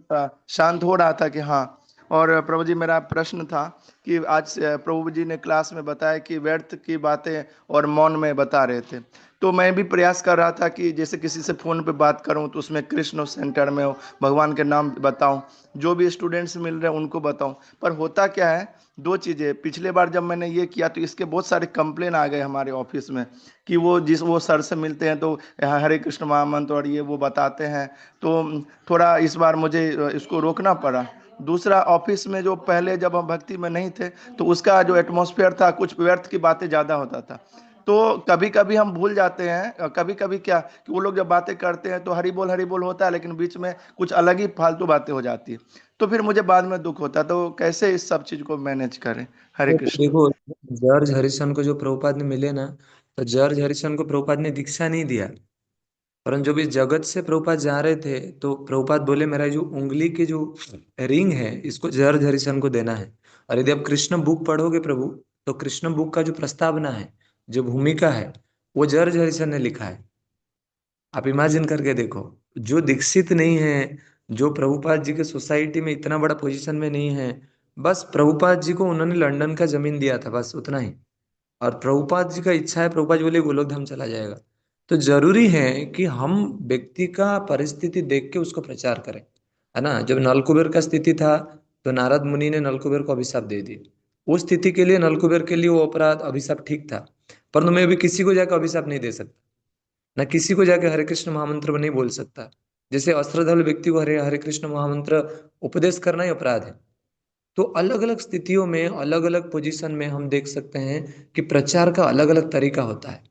शांत हो रहा था कि हाँ। और प्रभु जी, मेरा प्रश्न था कि आज प्रभु जी ने क्लास में बताया कि व्यर्थ की बातें और मौन में बता रहे थे। तो मैं भी प्रयास कर रहा था कि जैसे किसी से फोन पे बात करूं तो उसमें कृष्ण सेंटर में हो, भगवान के नाम बताऊं, जो भी स्टूडेंट्स मिल रहे हैं उनको बताऊं। पर होता क्या है, दो चीजें, पिछले बार जब मैंने ये किया तो इसके बहुत सारे कंप्लेन आ गए हमारे ऑफिस में कि वो सर से मिलते हैं तो हरे कृष्ण महामंत्र और ये वो बताते हैं। तो थोड़ा इस बार मुझे इसको रोकना पड़ा। दूसरा, ऑफिस में जो पहले जब हम भक्ति में नहीं थे तो उसका जो एटमॉस्फेयर था, कुछ व्यर्थ की बातें ज़्यादा होता था। तो कभी कभी हम भूल जाते हैं, कभी कभी क्या कि वो लोग जब बातें करते हैं तो हरि बोल होता है, लेकिन बीच में कुछ अलग ही फालतू बातें हो जाती है। तो फिर मुझे बाद में दुख होता है। तो कैसे इस सब चीज़ को मैनेज करें? हरे कृष्ण। देखो, जॉर्ज हरिसन को जो प्रभुपाद ने मिले ना, तो जॉर्ज हरिसन को प्रभुपाद ने दीक्षा नहीं दिया। परंतु जब इस जगत से प्रभुपाद जा रहे थे तो प्रभुपाद बोले मेरा जो उंगली की जो रिंग है इसको जॉर्ज हरिसन को देना है। और यदि आप कृष्ण बुक पढ़ोगे प्रभु, तो कृष्ण बुक का जो प्रस्तावना है, जो भूमिका है, वो जॉर्ज हरिसन ने लिखा है। आप इमेजिन करके देखो, जो दीक्षित नहीं है, जो प्रभुपाद जी के सोसाइटी में इतना बड़ा पोजीशन में नहीं है, बस प्रभुपाद जी को उन्होंने लंदन का जमीन दिया था, बस उतना ही। और प्रभुपाद जी का इच्छा है, प्रभुपाद जी बोले गोलोक धाम चला जाएगा। तो जरूरी है कि हम व्यक्ति का परिस्थिति देख के उसको प्रचार करें, है ना। जब नलकुबेर का स्थिति था तो नारद मुनि ने नलकुबेर को अभिशाप दे दिए। उस स्थिति के लिए नलकुबेर के लिए वो अपराध अभिशाप ठीक था, परंतु मैं भी किसी को जाकर अभिशाप नहीं दे सकता, ना किसी को जाके हरे कृष्ण महामंत्र नहीं बोल सकता। जैसे अस्त्रधल व्यक्ति को हरे हरे कृष्ण महामंत्र उपदेश करना ही अपराध है। तो अलग अलग स्थितियों में अलग अलग पोजीशन में हम देख सकते हैं कि प्रचार का अलग अलग तरीका होता है।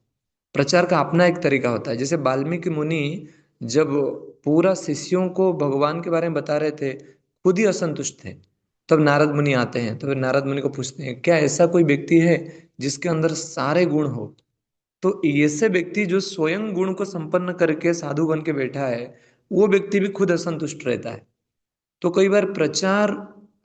प्रचार का अपना एक तरीका होता है। जैसे वाल्मीकि मुनि जब पूरा शिष्यों को भगवान के बारे में बता रहे थे, खुद ही असंतुष्ट थे, तब नारद मुनि आते हैं। तो फिर नारद मुनि को पूछते हैं, क्या ऐसा कोई व्यक्ति है जिसके अंदर सारे गुण हो? तो ऐसे व्यक्ति जो स्वयं गुण को संपन्न करके साधु बन के बैठा है, वो व्यक्ति भी खुद असंतुष्ट रहता है। तो कई बार प्रचार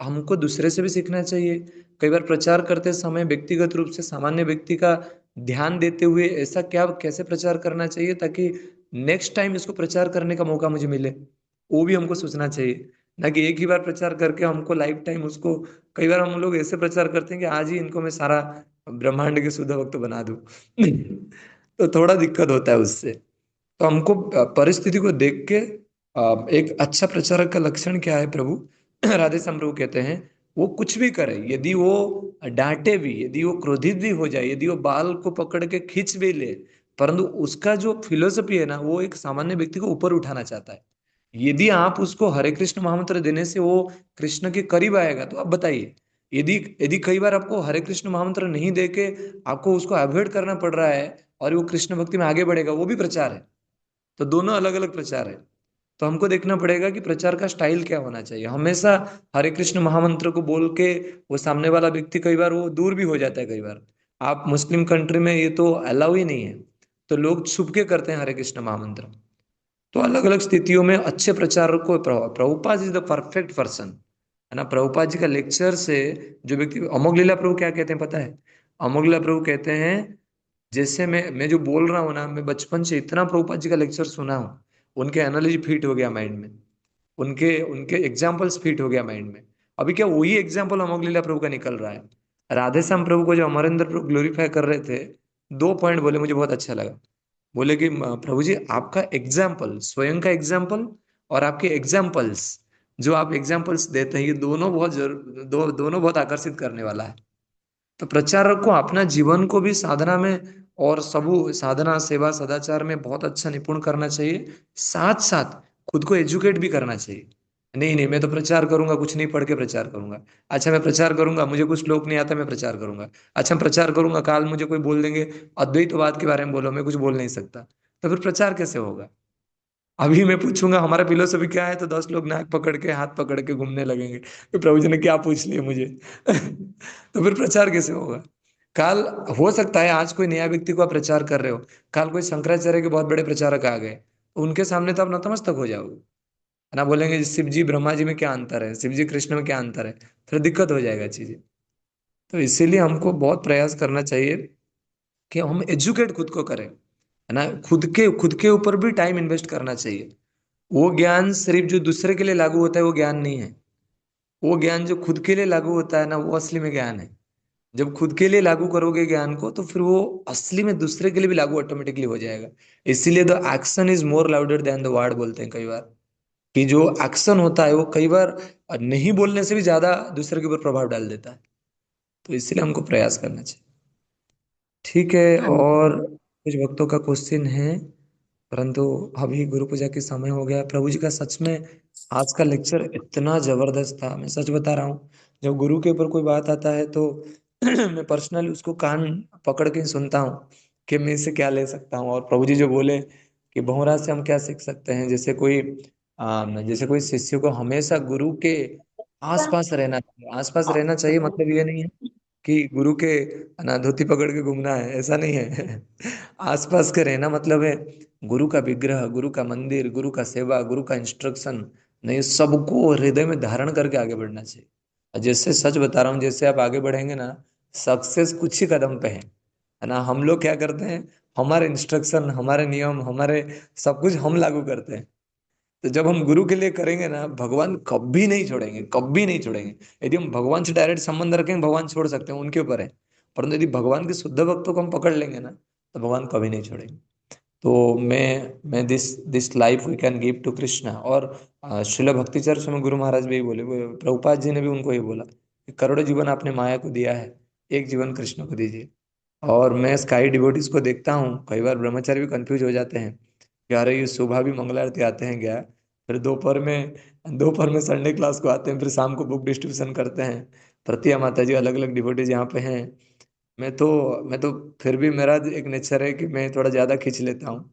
हमको दूसरे से भी सीखना चाहिए। कई बार प्रचार करते समय व्यक्तिगत रूप से सामान्य व्यक्ति का ध्यान देते हुए ऐसा क्या कैसे प्रचार करना चाहिए ताकि नेक्स्ट टाइम इसको प्रचार करने का मौका मुझे मिले, वो भी हमको सोचना चाहिए। ना कि एक ही बार प्रचार करके हमको लाइफ टाइम उसको, कई बार हम लोग ऐसे प्रचार करते हैं कि आज ही इनको मैं सारा ब्रह्मांड के शुद्ध भक्त बना दूं तो थोड़ा दिक्कत होता है उससे। तो हमको परिस्थिति को देख के एक अच्छा प्रचारक का लक्षण क्या है प्रभु राधे श्याम प्रभु कहते हैं, वो कुछ भी करे, यदि वो डांटे भी, यदि वो क्रोधित भी हो जाए, यदि वो बाल को पकड़ के खींच भी ले, परंतु उसका जो फिलोसफी है ना, वो एक सामान्य व्यक्ति को ऊपर उठाना चाहता है। यदि आप उसको हरे कृष्ण महामंत्र देने से वो कृष्ण के करीब आएगा, तो आप बताइए। यदि यदि कई बार आपको हरे कृष्ण महामंत्र नहीं दे के आपको उसको अवॉइड करना पड़ रहा है और वो कृष्ण भक्ति में आगे बढ़ेगा, वो भी प्रचार है। तो दोनों अलग अलग प्रचार है। तो हमको देखना पड़ेगा कि प्रचार का स्टाइल क्या होना चाहिए। हमेशा हरे कृष्ण महामंत्र को बोल के वो सामने वाला व्यक्ति कई बार वो दूर भी हो जाता है। कई बार आप मुस्लिम कंट्री में ये तो अलाउ ही नहीं है, तो लोग छुप के करते हैं हरे कृष्ण महामंत्र। तो अलग अलग स्थितियों में अच्छे प्रचारक को Prabhupada is the perfect person, है ना। प्रभुपाद जी का लेक्चर से जो व्यक्ति, अमोघ लीला प्रभु क्या कहते हैं पता है? अमोघ लीला प्रभु कहते हैं, जैसे मैं जो बोल रहा हूँ ना, मैं बचपन से इतना प्रभुपाद जी का लेक्चर सुना हूँ, उनके एनालॉजी फिट हो गया माइंड में, उनके उनके एग्जाम्पल्स फिट हो गया माइंड में। अभी क्या वही एग्जाम्पल अमोघ लीला प्रभु का निकल रहा है। राधे श्याम प्रभु को जो अमरेंद्र प्रभु ग्लोरीफाई कर रहे थे, दो पॉइंट बोले, मुझे बहुत अच्छा लगा। बोले कि प्रभु जी आपका एग्जाम्पल, स्वयं का एग्जाम्पल और आपके एग्जाम्पल्स, जो आप एग्जाम्पल्स देते हैं, ये दोनों बहुत दोनों बहुत आकर्षित करने वाला है। तो प्रचारक को अपना जीवन को भी साधना में और सबू साधना सेवा सदाचार में बहुत अच्छा निपुण करना चाहिए। साथ साथ खुद को एजुकेट भी करना चाहिए। नहीं नहीं, मैं तो प्रचार करूंगा, कुछ नहीं पढ़ के प्रचार करूंगा। अच्छा मैं प्रचार करूंगा, मुझे कुछ श्लोक नहीं आता, मैं प्रचार करूंगा। अच्छा मैं प्रचार करूंगा, काल मुझे कोई बोल देंगे अद्वैतवाद के बारे में बोलो, मैं कुछ बोल नहीं सकता, तो फिर प्रचार कैसे होगा? अभी मैं पूछूंगा हमारा फिलोसफी क्या है, तो 10 लोग नाक पकड़ के हाथ पकड़ के घूमने लगेंगे कि प्रभु जी ने क्या पूछ लिया मुझे तो फिर प्रचार कैसे होगा? काल हो सकता है आज कोई नया व्यक्ति को आप प्रचार कर रहे हो, काल कोई शंकराचार्य के बहुत बड़े प्रचारक आ गए, तो उनके सामने तो आप नतमस्तक हो जाओगे, है ना। बोलेंगे शिव जी ब्रह्मा जी में क्या अंतर है, शिव जी कृष्ण में क्या अंतर है, फिर दिक्कत हो जाएगा चीजें। तो इसीलिए हमको बहुत प्रयास करना चाहिए कि हम एजुकेट खुद को करें, है ना। खुद के ऊपर भी टाइम इन्वेस्ट करना चाहिए। वो ज्ञान सिर्फ जो दूसरे के लिए लागू होता है वो ज्ञान नहीं है। वो ज्ञान जो खुद के लिए लागू होता है ना, वो असली में ज्ञान है। जब खुद के लिए लागू करोगे ज्ञान को, तो फिर वो असली में दूसरे के लिए भी लागू ऑटोमेटिकली हो जाएगा। इसीलिए the action is more louder than the word बोलते हैं कई बार, कि जो एक्शन होता है वो कई बार नहीं बोलने से भी ज्यादा दूसरे के ऊपर प्रभाव डाल देता है। तो इसलिए हमको प्रयास करना चाहिए। ठीक है, हाँ और कुछ भक्तों का क्वेश्चन है, परंतु अभी गुरु पूजा के समय हो गया। प्रभु जी का सच में आज का लेक्चर इतना जबरदस्त था, मैं सच बता रहा हूँ। जब गुरु के ऊपर कोई बात आता है तो मैं पर्सनली उसको कान पकड़ के सुनता हूँ कि मैं इससे क्या ले सकता हूँ। और प्रभु जी जो बोले कि बहुरा से हम क्या सीख सकते हैं, जैसे कोई शिष्य को हमेशा गुरु के आसपास रहना चाहिए। आसपास रहना चाहिए मतलब ये नहीं है कि गुरु के ना धोती पकड़ के घूमना है, ऐसा नहीं है आसपास के रहना मतलब है गुरु का विग्रह, गुरु का मंदिर, गुरु का सेवा, गुरु का इंस्ट्रक्शन, नहीं सबको हृदय में धारण करके आगे बढ़ना चाहिए। और जैसे सच बता रहा हूँ, जैसे आप आगे बढ़ेंगे ना, सक्सेस कुछ ही कदम पे है ना। हम लोग क्या करते हैं, हमारे इंस्ट्रक्शन, हमारे नियम, हमारे सब कुछ हम लागू करते हैं। तो जब हम गुरु के लिए करेंगे ना, भगवान कभी नहीं छोड़ेंगे, कभी नहीं छोड़ेंगे। यदि हम भगवान से डायरेक्ट संबंध रखेंगे, भगवान छोड़ सकते हैं, उनके ऊपर है। परंतु यदि भगवान के शुद्ध भक्तों को हम पकड़ लेंगे ना, तो भगवान कभी नहीं छोड़ेंगे। तो मैं this life we can give to Krishna. और श्रील भक्ति चर्च में गुरु महाराज भी बोले, प्रभुपाद जी ने भी उनको ही बोला कि करोड़ों जीवन आपने माया को दिया है, एक जीवन कृष्ण को दीजिए। और मैं स्काई डिवोटीज को देखता हूँ, कई बार ब्रह्मचारी भी कंफ्यूज हो जाते हैं कि अरे ये सुबह भी मंगल आरती आते हैं क्या, फिर दोपहर में संडे क्लास को आते हैं, फिर शाम को बुक डिस्ट्रीब्यूशन करते हैं। प्रतिया माता जी अलग अलग डिवोटीज यहाँ पे हैं। मैं तो फिर भी मेरा एक नेचर है कि मैं थोड़ा ज्यादा खींच लेता हूँ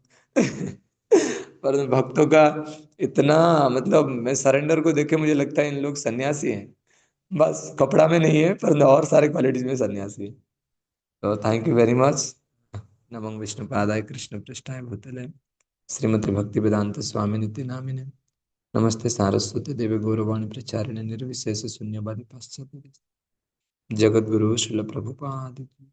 पर भक्तों का इतना, मतलब मैं सरेंडर को देख के मुझे लगता है इन लोग सन्यासी हैं, बस कपड़ा में नहीं है पर और सारे क्वालिटीज में सन्यासी है। तो थैंक यू वेरी मच। नमो विष्णुपादाय कृष्ण पृष्ठाय भूतले श्रीमती भक्ति वेदांत स्वामी नित्य नामिने नमस्ते सारस्वती देवी गौरवाणी प्रचारिणे निर्विशेष शून्यवादी पाश्चात्य जगत गुरु श्रील प्रभुपाद की।